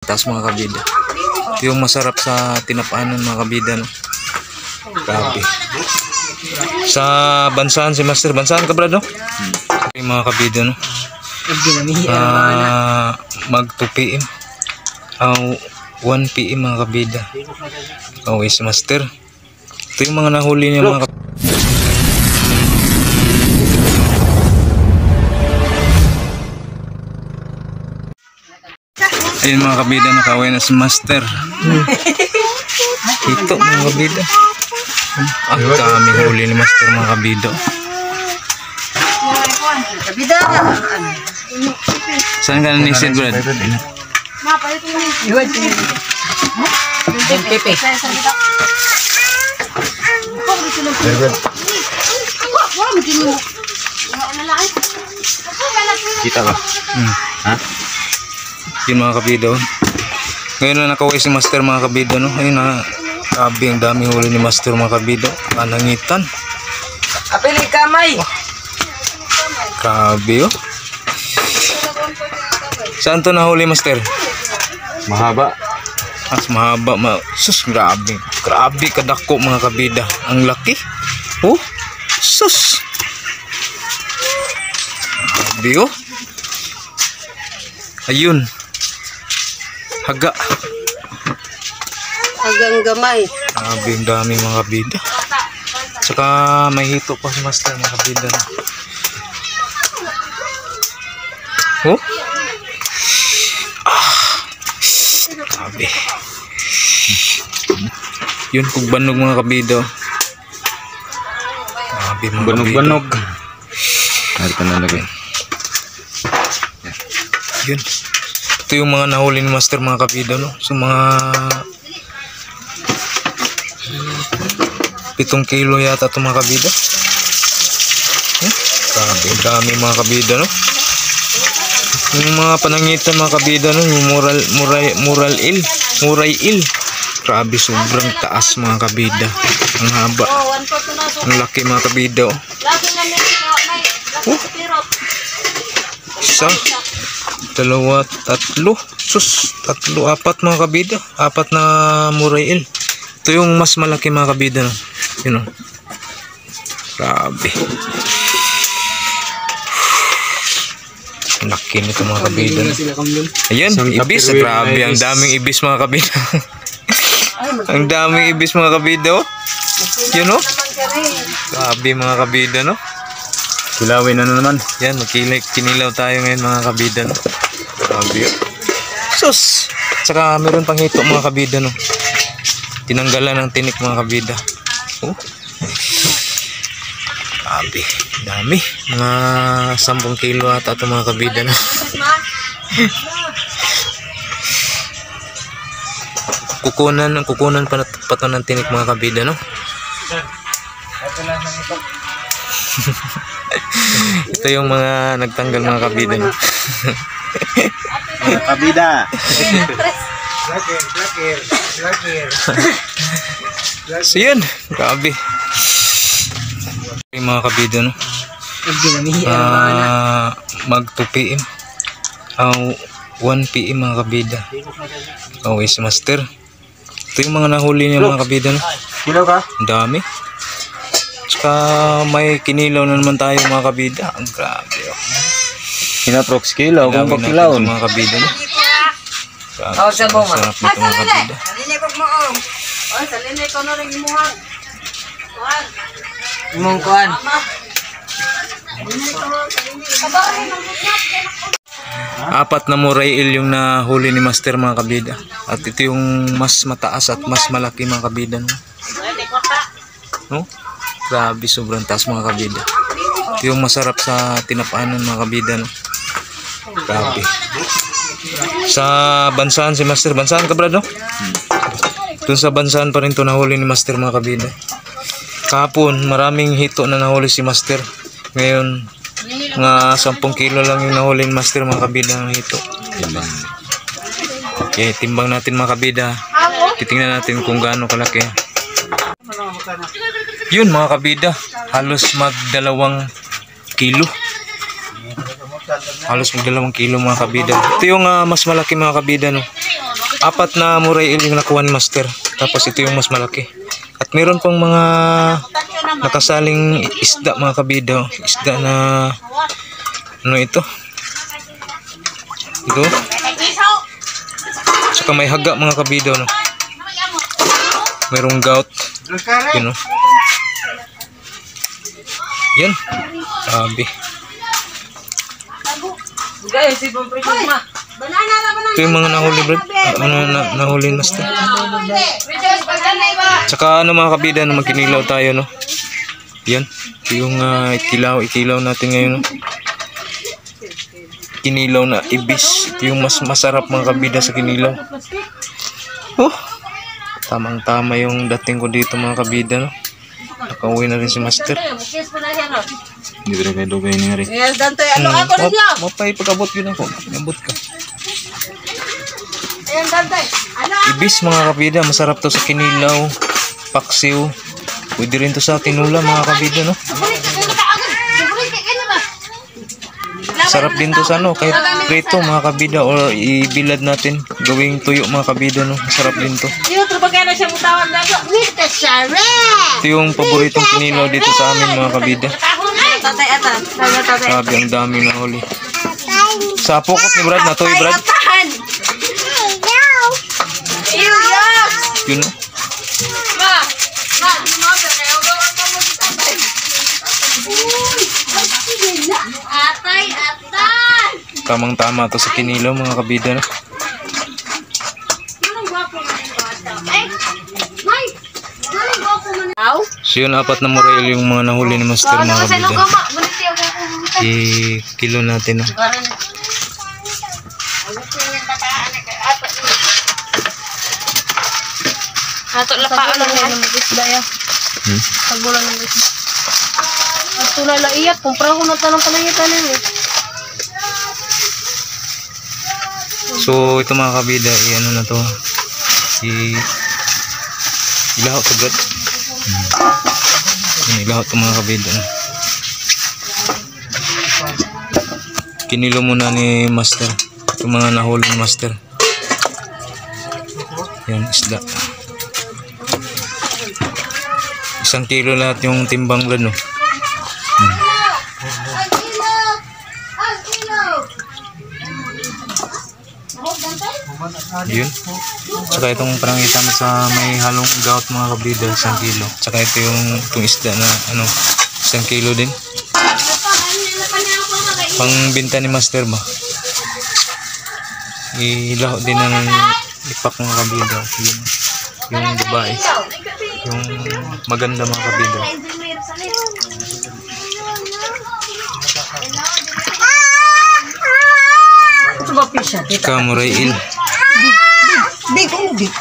Taas mga kabida. Ito yung masarap sa tinapaanan mga kabida, no? Grabe. Sa Bansahan si Master. Bansahan ka, brad, no? Okay, mga kabida, no? Mag 2 PM. 1 PM mga kabida. Okay, si Master. Ito yung mga nahuli niya mga kabida. Ayun mga kabida, nakaway na si Master. Ito mga kabida. Ang dami huli ni Master mga kabida. Saan ka nanisid, brad? Kita ka? Ha? Yun mga kabida. Ngayon na nakaway si Master mga kabida, no? Ayun na, grabe ang dami huli ni Master mga kabida. Anangitan. Apili kamay. Grabe, oh. Saan to nahuli, Master? Mahaba. Mas mahaba. Sus, grabe. Grabe kadako mga kabida. Ang laki. Oh, sus. Grabe, oh. Ayun. Haga. Hagang gamay. Grabe ang dami mga kabida. Tsaka may hito pa si Master mga kabida. Oh. Grabe. Yun, kugbanog mga kabida. Grabe mga Banog-banog. Narito na lagay. Yun. Ito yung mga nahuli ni Master mga kabida, no? So mga 7 kilo yata ito mga kabida. Grabe, dami mga kabida, no? Yung mga panangitan mga kabida, no? Yung muray il. Grabe, sobrang taas mga kabida. Ang haba. Ang laki mga kabida, oh. Isa, 2, 3, sus, 3, 4 mga kabida. 4 na muray il. Ito yung mas malaki mga kabida, no? Yun, oh. Grabe. Laki nito mga kabida. Ayan, ibis. Grabe, ang daming ibis mga kabida. Ang daming ibis mga kabida, oh. Yun, oh. Grabe mga kabida, no? Kilawin na naman. Yan, kinilaw tayo ngayon mga kabida, no? Grabe, oh. Sus! Tsaka meron pang hito mga kabida, no? Tinanggalan ng tinik mga kabida. Oh. Grabe, dami. Mga 10 kilo ata ito mga kabida, no? Kukunan pa ito ng tinik mga kabida, no? Ito yung mga nagtanggal mga kabida, no? Mga kabida. So yun, grabe. Yung mga kabida, no? Mag 2 PM. 1 PM mga kabida. Okay, si Master. Ito yung mga nahuli niya mga kabida, no? Kilaw ka? Ang dami. Tsaka may kinilaw na naman tayo mga kabida. Ang grabe, oh. Kinaprox kilaw. Kung Ilawin natin pagkilaw. ito, mga kabida, no? Grabe, Oh, sa bunga. sarap nito mga kabida. Imong kuan. Apat na muray il yung nahuli ni Master mga kabida. At ito yung mas mataas at mas malaki mga kabida, no? No? Grabe, sobrang taas mga kabida. Ito yung masarap sa tinapaanan mga kabida, no? Grabe. Sa Bansahan si Master. Bansahan ka, brad, no? Doon sa Bansahan pa rin ito nahuli ni Master mga kabida. Kahapon maraming hito na nahuli si Master. Ngayon mga 10 kilo lang yung nahuli ni Master mga kabida ng hito. Okay, timbang natin mga kabida. Titingnan natin kung gaano kalaki. Yun mga kabida, halos mag 2 kilo. Halos mag 2 kilo mga kabida. Ito yung mas malaki mga kabida, no? apat na muray il yung nakuha ni Master. Tapos ito yung mas malaki. At meron pang mga nakasaling isda mga kabida. Isda na ano ito? Ito. Saka may haga mga kabida, no? Merong gout. Yun, no? Yan. Sabi. Ito yung mga nahuli, Brad. Nahuli ni Master. Tsaka ano mga kabida, no, magkinilaw tayo, no? Yan. Ito yung ikilaw natin ngayon, no? Kinilaw na ibis. Ito yung mas masarap mga kabida sa kinilaw. Oh, tamang tama yung dating ko dito mga kabida, no? Nakauwi na rin si Master. Hindi ko rin kayo dugay niya rin. Yes, Dante, ano ako ninyo? Mapay pag-abot yun ako. Abot ka. Ayan, Dante. Ano? Ibis mga kabida, masarap to sa kinilaw, paksiw. Pwede rin to sa tinula mga kabida, no? Sarap din to sa ano, kahit prito mga kabida or ibilad natin, gawing tuyo mga kabida, no? Masarap din to. Ito yung paboritong kinilaw dito sa amin mga kabida. Tatay, atan. Tatay. Sabi ang dami na huli. Sa pukot ni Brad, natuloy Brad. Yun, no? Atay, atay. Tamang tama to sa kinilaw mga kabida, no? So yun, apat na muray yung mga nahuli ni Master mga kabida. I-kilo natin, no? Ato la pa ano ng isda ya. Pagbulan ng isda. At tulay la iyak, kumpra ko na tanong panangitan niyo. So ito mga kabida, i-ano na to. Ilahaw to Brad. Ilahaw to mga kabida, no? Kinilo muna ni Master yung mga nahuli ni Master. Yan, isda. 1 kilo lahat yung timbang Brad, no? Yun. Tsaka itong parangitan sa may halong gout mga kabida, 1 kilo. Tsaka ito itong isda na ano, 1 kilo din. Pang binta ni Master ba? Ilaho din ng ipak mga kabida. Yun. Yung babae. Yung maganda mga kabida. Tsaka muray il. Big, oh, big.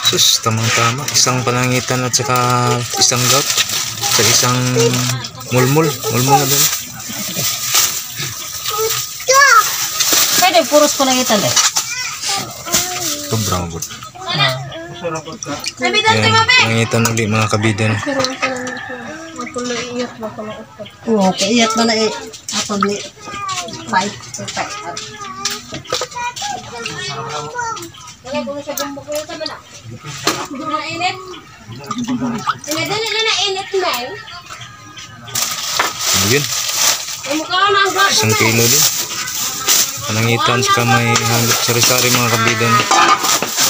Sus, tamang-tama. Isang panangitan at saka isang gout. At isang mulmul. Mulmul na doon. Pwede, puros ko lang itan eh. Sobrang good. Yan, panangitan ulit mga kabida. Oo, kaiyat na na eh. Ato ni 5. Yun. 1 kilo din. Panangitan sa may halot sari-sari mga kabida.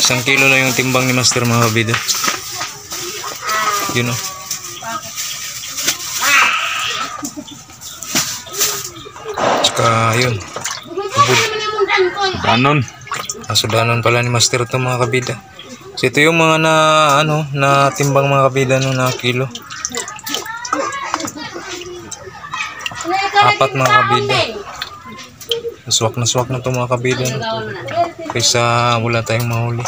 1 kilo lang yung timbang ni Master mga kabida. Yun, oh. Tsaka yun. Danon. Nasudanan pala ni Master ito mga kabida. So ito yung mga na timbang mga kabida, no, na kilo. 4 mga kabida. Swak na ito mga kabida, no? Kaysa wala tayong mahuli.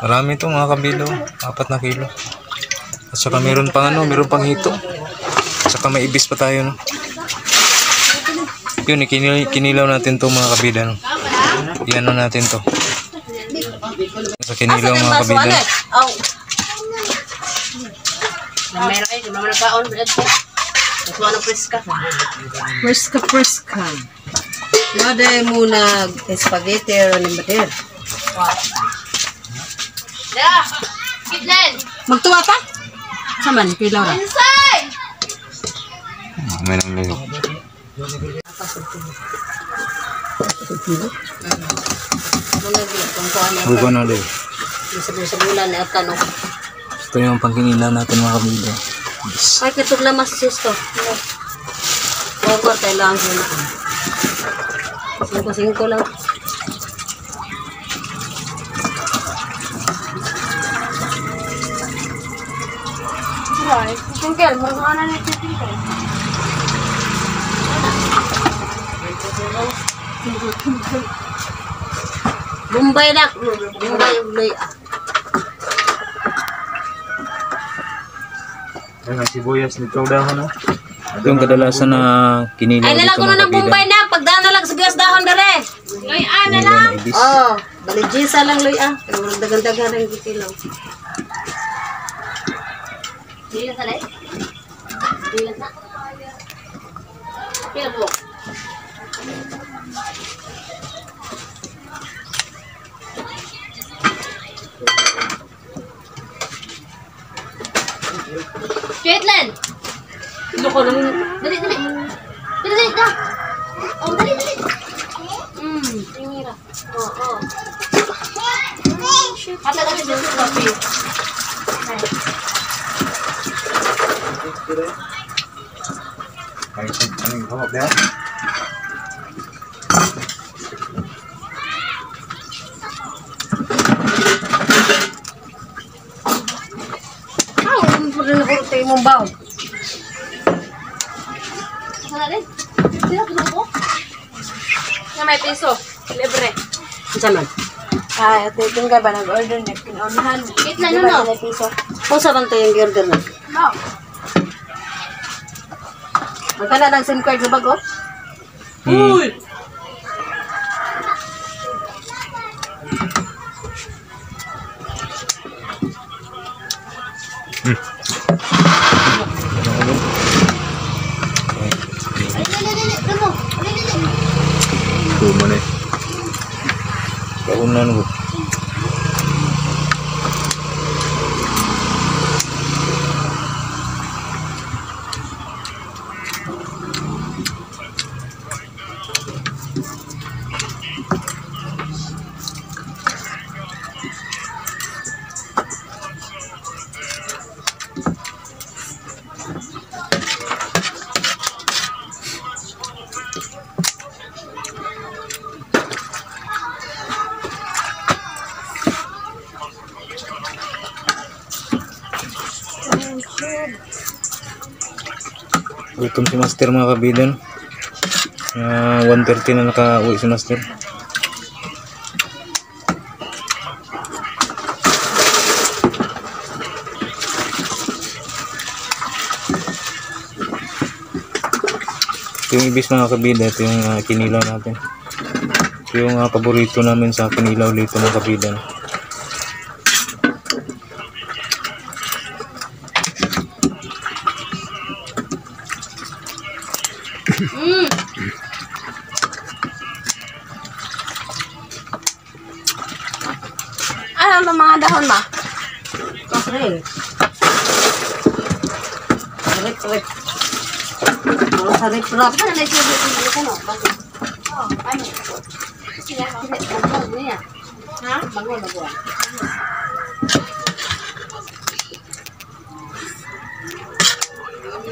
Marami ito mga kabida, 4 na kilo. At saka meron pang meron pang hito. At saka may ibis pa tayo, no? Yun, kinilaw natin to mga kabida, no? Iyan natin to. Sa kinilaw mga kabida. Kuha na preska. Preska. Maday mo nag spaghetti o ni mader. Yeah! Kidlen! Magtuwa pa? Saman, kay Laura. Inside! May nang layo. Huwag ko na layo. Sa bulan na tanong. Ito yung pangkinilaw natin mga kabida. Ay, katog lang mas susto. Huwag tayo lang sila. 5 lang. Right. Tingkel, mag-ana na ito tingkel. Bombay na. Bombay yung loy. Ay, sibuyas nito dahon, no? Ito yung kadalasan na kinilaw Ay, dito nalang ko na mga ng Bombay kabida. na. Pagdaan na lang sa bigas dahon dali. Loy, na lang. Oh, balijisa lang loy Pero walang dagan-dagan ang gikilaw. Dila sa lay? Dila na. Pila po. Caitlin! Ilo ko lang. Dali, dali. Dali, dali, da. Oh, dali, dali. Tingira. Oo. Ata ka siya sa coffee. Ay, anong hawak na? Ano na tayo mong baw? Sana rin? Sino ko? Na may piso. Libre. Saman. Ay, ito yung ka ba nag-order na kinunahan? Wait na, no? Kung saan tayo yung order na? No. Magkala ng SIM card na bago? Uy! Tuma na eh. Kaunan ko. Gutom si Master mga kabidan. 1:30 na naka-uwi si Master. Ito yung ibis mga kabida. Ito yung kinilaw natin. Ito yung paborito namin sa kinilaw dito mga kabidan. Ano ba mga dahon ma? Kasre. Rip. Mga sa rip-rap. Ano na siya dito ano? Bakit? Oh, ano? Siya ano niya? Ha? Bago.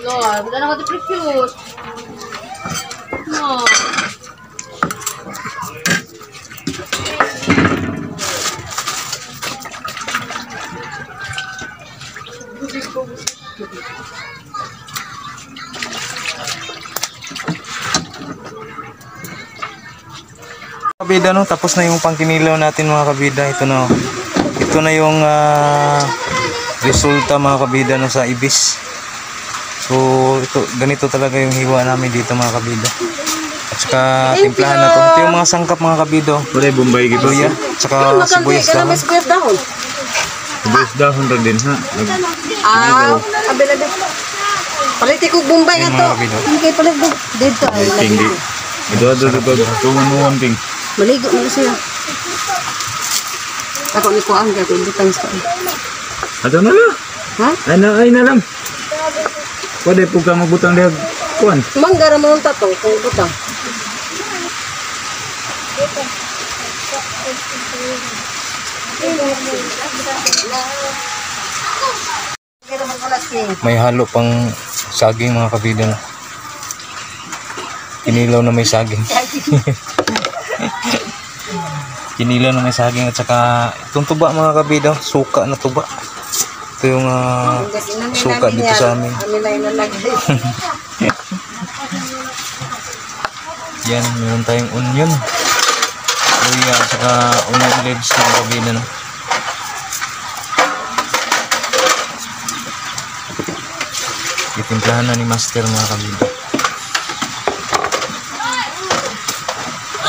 Lord, wala na ko prefuse. No. Kabida, no, tapos na yung pangkinilaw natin mga kabida. Ito na yung resulta mga kabida, no, sa ibis. So ganito talaga yung hiwa namin dito mga kabida. At saka timplahan na to. Ito yung mga sangkap mga kabida. Pwede Bombay gitu ya. At saka sibuyas dahon. Sibuyas dahon rin din ha. Abel. Paliti ko Bombay Ayun, nga to. mga kabida. Hindi kayo palit do. Dito ay lagi. Tuwan ping. Maligo na siya. Ako ni kuan ka kung butang sa. Ato na lang. Ha? Ay na lang. Pwede po ka magbutang liag. Kuan. Manggara mo ng tatong kung butang. May halo pang saging mga kabida. No? Kinilaw na may saging. Kinilaw na may saging at saka itong tuba mga kabida. Suka na tuba. Ito yung suka dito sa amin. Yan, meron tayong onion. Luya at saka onion leaves mga kabida. No? Itimplahan na ni Master mga kabida.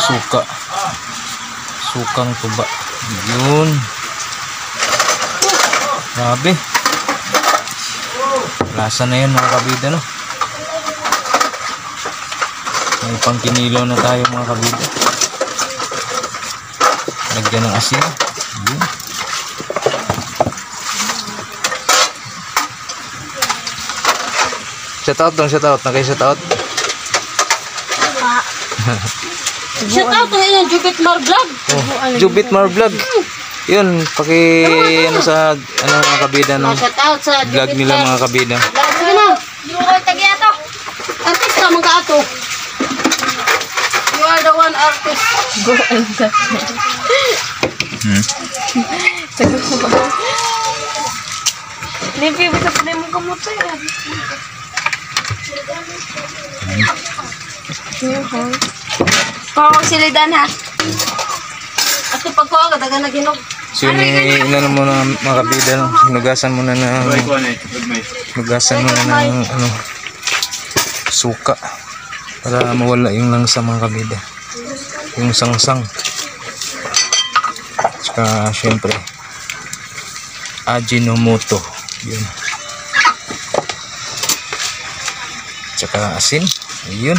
Suka. Sukang tuba. Yun. Grabe. Lasa na yan mga kabida, no? May pangkinilaw na tayo mga kabida. Lagyan ng asin. Yun. Shoutout dong, shoutout. Naki-shoutout. Shout out to yung Jubit Mar Vlog. Oh, Jubit Mar Vlog. Yun, ano sa mga kabida no. Shout out sa Vlog nila mga kabida. Sige na. Yung ko tagya to. Artista mong ka ato. You are the one artist. Go and that. Limpyo bisa pa mo kamot sa yan. Kung silidan ha. At yung pagkuha ka, daga na ginog. So yun, inano mo na mga kabida no. Hinugasan mo na ng suka para mawala yung langsa mga kabida. Yung sangsang. Tsaka syempre Ajinomoto. Yun. Tsaka asin. Ayun.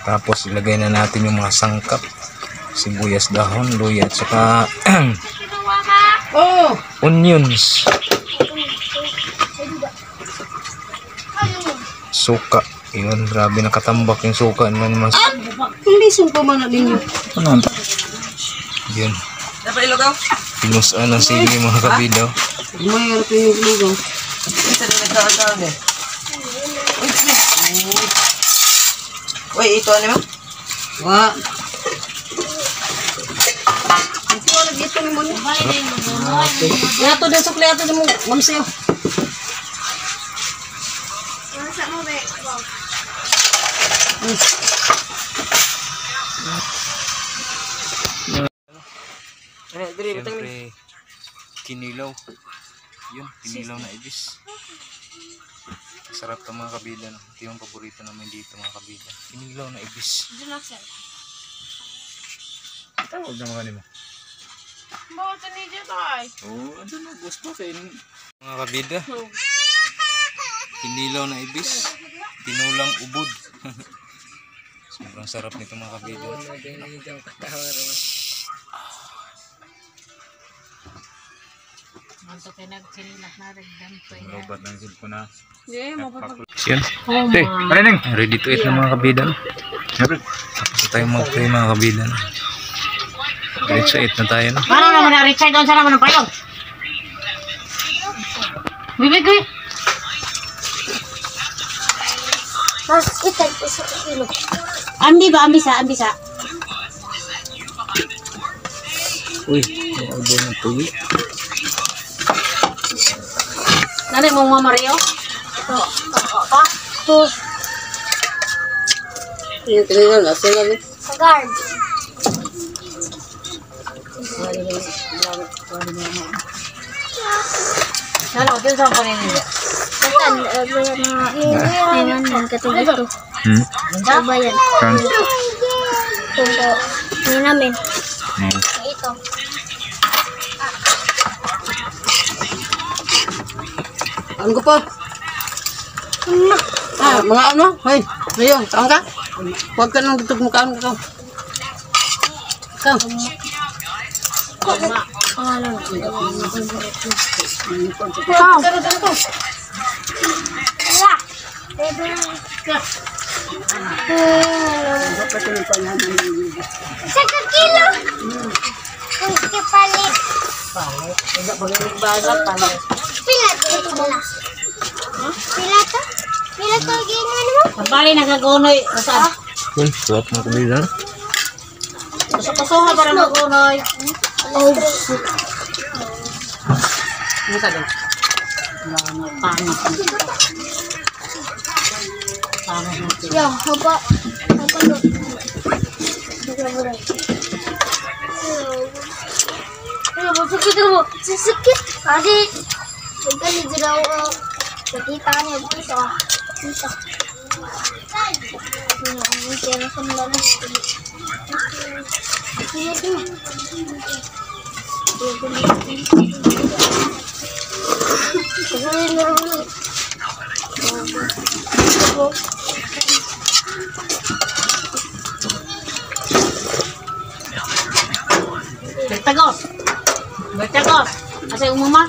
Tapos ilagay na natin yung mga sangkap. Sibuyas dahon, luya, at saka Oh! onions. Suka. Yun, grabe nakatambak yung suka naman mas. Hindi sumpa man na ninyo. Ano? Yun. Pinusaan ng sili mga kabida. Mayroon pa yung lugaw. Uy, ito ano mo? Wa. Ito wala dito ni mo. Yato din sukli ato din mo. Mamsiyo. Siyempre, kinilaw. Yun, kinilaw na ibis. Sarap to mga kabida. No? Ito yung paborito namin dito mga kabida. Kinilaw na ibis. Tawag na mga mo. Bawa to ni dito ay. Oo, ano na gusto kayo. Mga kabida. Kinilaw na ibis. Tinulang ubod. Sobrang sarap nito mga kabida. Lobat ng silpo na. Yun. Oh Okay. Marineng! Ready to eat na mga kabida. No? Siyempre. Tapos tayo mag-pray mga kabida. No? Ready to eat na tayo. No? Ano naman na Richard doon sa naman ng payong? Bibig ko. Mas itay po sa ilog. Ambi ba? Ambisa? Ambisa? Uy, may albo ng tuyo. Nani mong mamario? Pa? To. Yung tinignan na sila ni. Sa guard. Ano, pinsan pa rin nila. Satan, bayan na katigat to. Sa bayan. Kan? Ito, hindi namin. Hmm. Ito. Ano ko pa? Mga ano? Hoy, Rio, kaon ka? Huwag ka nang dutog mo kaon ka. Ikaw. Ikaw. Saka kilo. Kunti palit. Pila ito pala. Pila to? Pila to ginawa mo? Bali nagagonoy. Saan? Yun, suwap mga kabida. Pasok-pasok para magonoy. Oh. Ano ka doon? Panas. Ya, haba. Haba lo. Sakit mo. Sakit. Adi. Pagkali daw sakita niya dito. Dito. Ini kira sembarang. Ini. Bertagos. Bertagos. Asa umuma?